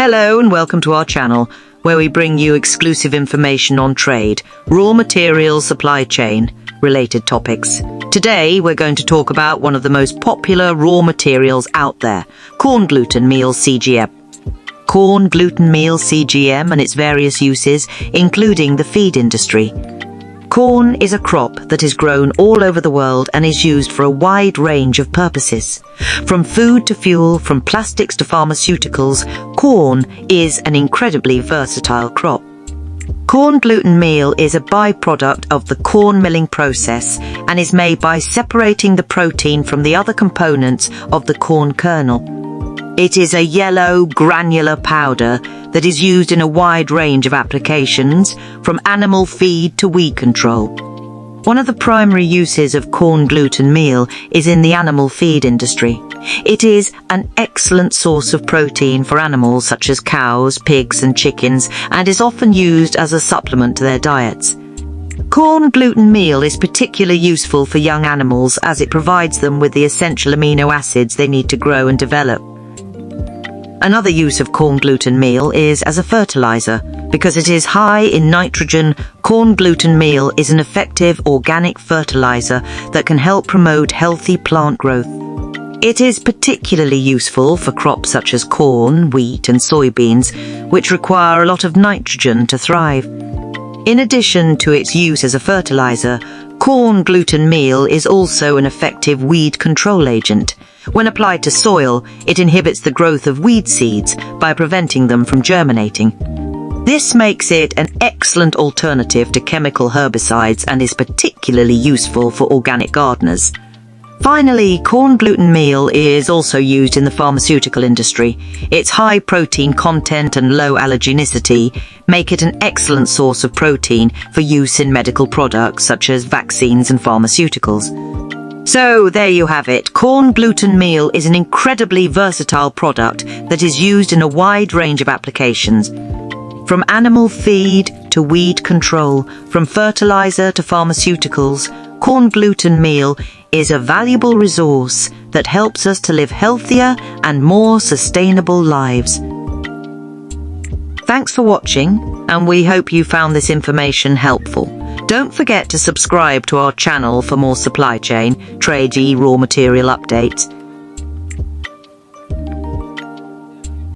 Hello and welcome to our channel, where we bring you exclusive information on trade, raw materials, supply chain, related topics. Today we're going to talk about one of the most popular raw materials out there, corn gluten meal CGM. Corn gluten meal CGM and its various uses, including the feed industry. Corn is a crop that is grown all over the world and is used for a wide range of purposes. From food to fuel, from plastics to pharmaceuticals, corn is an incredibly versatile crop. Corn gluten meal is a byproduct of the corn milling process and is made by separating the protein from the other components of the corn kernel. It is a yellow, granular powder that is used in a wide range of applications, from animal feed to weed control. One of the primary uses of corn gluten meal is in the animal feed industry. It is an excellent source of protein for animals such as cows, pigs and chickens, and is often used as a supplement to their diets. Corn gluten meal is particularly useful for young animals as it provides them with the essential amino acids they need to grow and develop. Another use of corn gluten meal is as a fertilizer. Because it is high in nitrogen, corn gluten meal is an effective organic fertilizer that can help promote healthy plant growth. It is particularly useful for crops such as corn, wheat and soybeans, which require a lot of nitrogen to thrive. In addition to its use as a fertilizer, corn gluten meal is also an effective weed control agent. When applied to soil, it inhibits the growth of weed seeds by preventing them from germinating. This makes it an excellent alternative to chemical herbicides and is particularly useful for organic gardeners. Finally, corn gluten meal is also used in the pharmaceutical industry. Its high protein content and low allergenicity make it an excellent source of protein for use in medical products such as vaccines and pharmaceuticals. So there you have it. Corn gluten meal is an incredibly versatile product that is used in a wide range of applications. From animal feed to weed control, from fertilizer to pharmaceuticals, corn gluten meal is a valuable resource that helps us to live healthier and more sustainable lives. Thanks for watching, and we hope you found this information helpful. Don't forget to subscribe to our channel for more supply chain, trade, raw material updates.